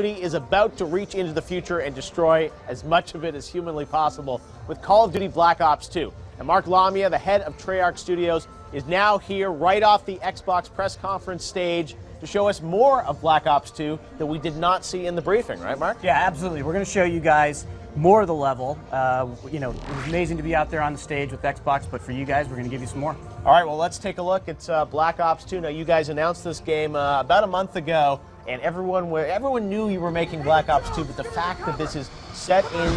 Duty is about to reach into the future and destroy as much of it as humanly possible with Call of Duty Black Ops 2. And Mark Lamia, the head of Treyarch Studios, is now here right off the Xbox press conference stage to show us more of Black Ops 2 that we did not see in the briefing, right, Mark? Yeah, absolutely. We're going to show you guys more of the level. You know, it was amazing to be out there on the stage with Xbox, but for you guys, we're going to give you some more. All right, well, let's take a look. It's Black Ops 2. Now, you guys announced this game about a month ago, and everyone knew you were making Black Ops 2, but the fact that this is set in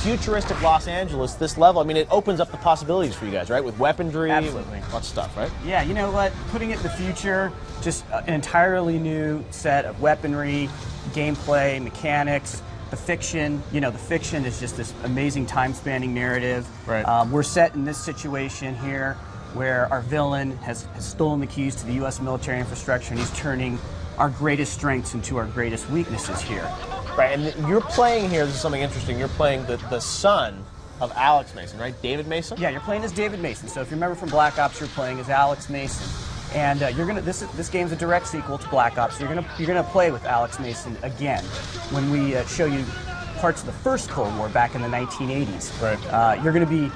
futuristic Los Angeles, this level, I mean, it opens up the possibilities for you guys, right? With weaponry, absolutely, lots of stuff, right? Yeah, you know what? Putting it in the future, just an entirely new set of weaponry, gameplay, mechanics. The fiction, you know, the fiction is just this amazing time-spanning narrative. Right. We're set in this situation here where our villain has stolen the keys to the U.S. military infrastructure, and he's turning our greatest strengths into our greatest weaknesses here. Right, and you're playing here, this is something interesting, you're playing the son of Alex Mason, right? David Mason? Yeah, you're playing as David Mason. So if you remember from Black Ops, you're playing as Alex Mason. And this game's a direct sequel to Black Ops. So you're gonna play with Alex Mason again when we show you parts of the first Cold War back in the 1980s. Right. You're gonna be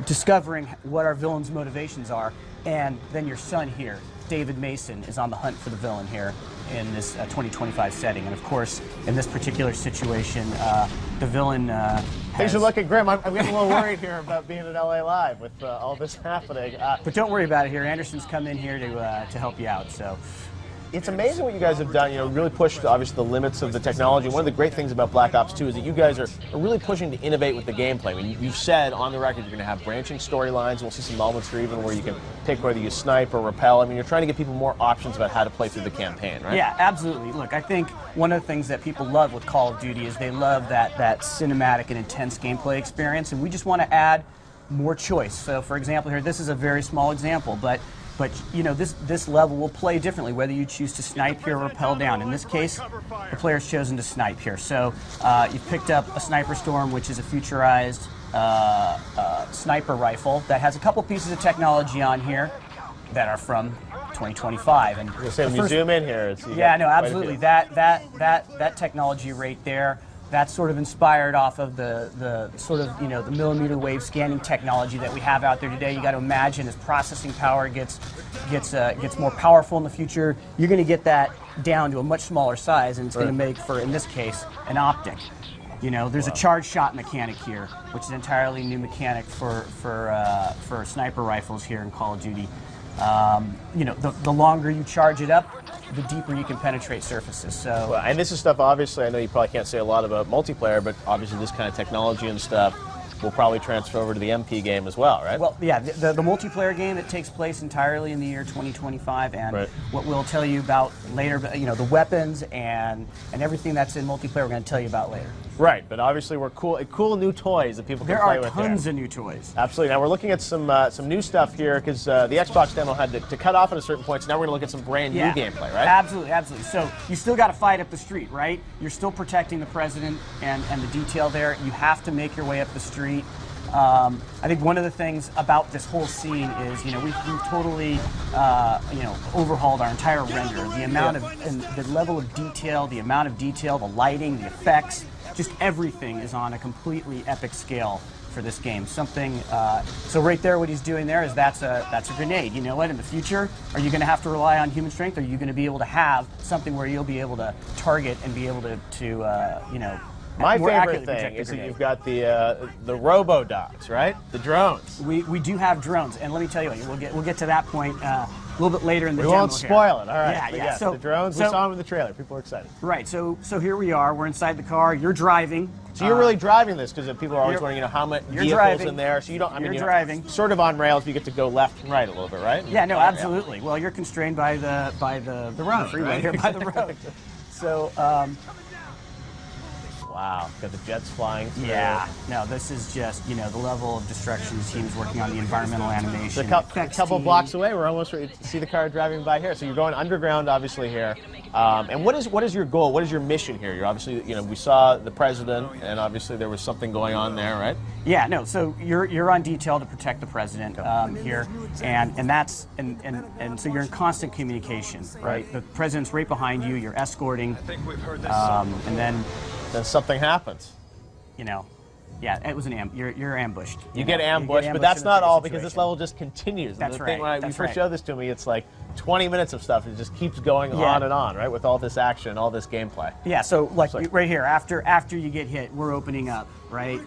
discovering what our villain's motivations are, and then your son here, David Mason, is on the hunt for the villain here in this 2025 setting. And of course, in this particular situation, the villain Things are looking grim. I'm getting a little worried here about being at LA Live with all this happening. But don't worry about it here. Anderson's come in here to help you out. So. It's amazing what you guys have done, you know, really pushed, obviously, the limits of the technology. One of the great things about Black Ops 2 is that you guys are really pushing to innovate with the gameplay. I mean, you've said on the record you're going to have branching storylines. We'll see some moments here even where you can pick whether you snipe or rappel. I mean, you're trying to give people more options about how to play through the campaign, right? Yeah, absolutely. Look, I think one of the things that people love with Call of Duty is they love that cinematic and intense gameplay experience, and we just want to add more choice. So, for example, here, this is a very small example, but you know, this level will play differently whether you choose to snipe here or rappel down. In this case, the player's chosen to snipe here. So you've picked up a Sniper Storm, which is a futurized sniper rifle that has a couple pieces of technology on here that are from 2025. And when you zoom in here, it's yeah, no, absolutely. That technology right there. That's sort of inspired off of the sort of, you know, the millimeter wave scanning technology that we have out there today. You got to imagine as processing power gets more powerful in the future, you're going to get that down to a much smaller size, and it's going to make for, in this case, an optic. You know, there's a charge shot mechanic here, which is an entirely new mechanic for sniper rifles here in Call of Duty. You know, the longer you charge it up, the deeper you can penetrate surfaces. So, well, and this is stuff, obviously, I know you probably can't say a lot about multiplayer, but obviously this kind of technology and stuff will probably transfer over to the MP game as well, right? Well, yeah, the multiplayer game, it takes place entirely in the year 2025, and right. What we'll tell you about later, you know, the weapons and everything that's in multiplayer, we're going to tell you about later. Right, but obviously we're cool new toys that people can play with. There are tons of new toys. Absolutely. Now we're looking at some new stuff here because the Xbox demo had to cut off at a certain point, so now we're going to look at some brand new gameplay, right? Absolutely, absolutely. So you still got to fight up the street, right? You're still protecting the president and the detail there. You have to make your way up the street. I think one of the things about this whole scene is, you know, we've totally, you know, overhauled our entire render. The amount of, and the level of detail, the amount of detail, the lighting, the effects, just everything is on a completely epic scale for this game. Something, so right there what he's doing there is that's a grenade. You know what, in the future, are you going to have to rely on human strength, or are you going to be able to have something where you'll be able to target and be able to you know, my favorite thing is that you've got the robo-dogs, right? The drones. We do have drones, and let me tell you, we'll get to that point a little bit later in the demo. We won't spoil it. All right. Yeah, yeah. Yes, so the drones. We saw them in the trailer. People are excited. Right. So here we are. We're inside the car. You're driving. So you're really driving this because people are always wondering, you know, how much vehicles in there. So you don't. I mean, you're driving. Sort of on rails. You get to go left and right a little bit, right? Yeah. No. Absolutely. Well, you're constrained by the road, the freeway here by the road. So. Wow, got the jets flying through. Yeah, no, this is just, you know, the level of destruction. The team's working on the environmental animation. A couple blocks away, we're almost ready to see the car driving by here. So you're going underground, obviously, here. And what is your goal? What is your mission here? You're obviously, you know, we saw the president, and obviously there was something going on there, right? Yeah, no. So you're on detail to protect the president here, and so you're in constant communication, right? The president's right behind you. You're escorting, and then something happens. You know, yeah, it was you're ambushed. You get ambushed, but that's not all, because this level just continues. That's and the right. thing, when you That's first right. showed this to me, it's like 20 minutes of stuff. It just keeps going on and on, right? With all this action, all this gameplay. Yeah. So like right here, after you get hit, we're opening up, right?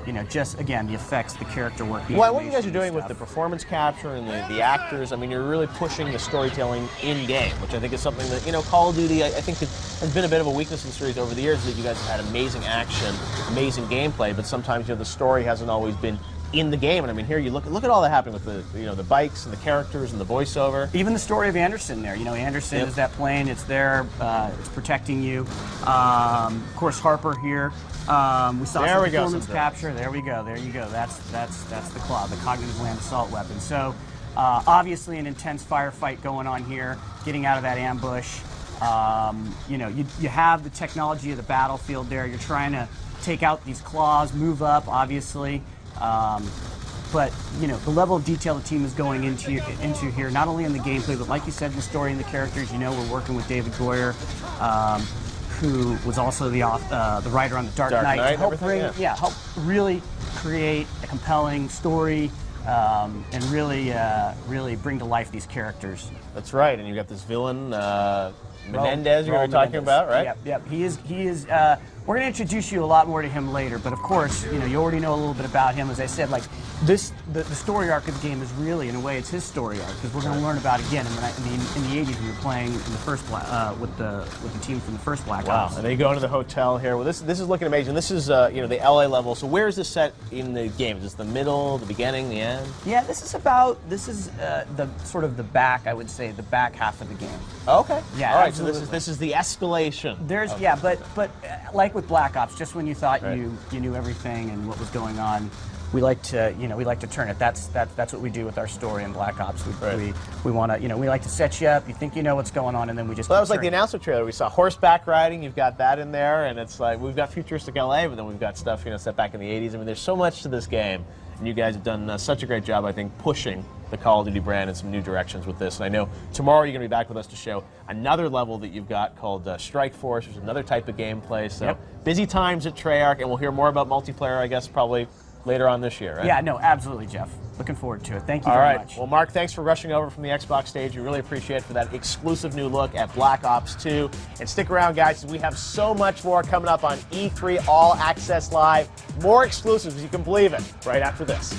You know, just again the effects, the character work. Well, what you guys are doing with the performance capture and the actors, I mean, you're really pushing the storytelling in-game, which I think is something that, you know, Call of Duty, I think has been a bit of a weakness in the series over the years, that you guys have had amazing action, amazing gameplay, but sometimes, you know, the story hasn't always been in the game. And I mean, here you look at all that happening with the, you know, the bikes and the characters and the voiceover. Even the story of Anderson there. You know, Anderson is that plane. It's there. It's protecting you. Of course, Harper here. We saw some performance capture. There we go. There you go. That's the Claw, the cognitive land assault weapon. So obviously an intense firefight going on here, getting out of that ambush. You know, you have the technology of the battlefield there. You're trying to take out these claws, move up, obviously. But you know, the level of detail the team is going into here, not only in the gameplay, but like you said, in the story and the characters. You know, we're working with David Goyer, who was also the writer on the Dark Knight, to help help really create a compelling story and really bring to life these characters. That's right, and you've got this villain, Menendez, you were talking about, right? Yep. He is. We're going to introduce you a lot more to him later, but of course, you know, you already know a little bit about him. As I said, like the story arc of the game is really, in a way, it's his story arc, because we're going to learn about again in the 80s. We were playing in the first with the team from the first Black Ops. And they go into the hotel here. Well, this is looking amazing. This is you know, the LA level. So where is this set in the game? Is this the middle, the beginning, the end? Yeah, this is the sort of the back. I would say the back half of the game. Okay. Yeah. All right. Absolutely. So this is the escalation. There's but like with Black Ops, just when you thought you knew everything and what was going on, we like to turn it. That's what we do with our story in Black Ops. We want to, we like to set you up. You think you know what's going on, and then we just. Well, that was like the announcement trailer. We saw horseback riding. You've got that in there, and it's like we've got futuristic LA, but then we've got stuff set back in the 80s. I mean, there's so much to this game, and you guys have done such a great job, I think, pushing the Call of Duty brand in some new directions with this. And I know tomorrow you're going to be back with us to show another level that you've got called Strike Force, which is another type of gameplay. So busy times at Treyarch, and we'll hear more about multiplayer, I guess, probably later on this year, right? Yeah, no, absolutely, Jeff. Looking forward to it. Thank you very much. Well, Mark, thanks for rushing over from the Xbox stage. We really appreciate it for that exclusive new look at Black Ops 2. And stick around, guys, we have so much more coming up on E3 All Access Live. More exclusives, you can believe it, right after this.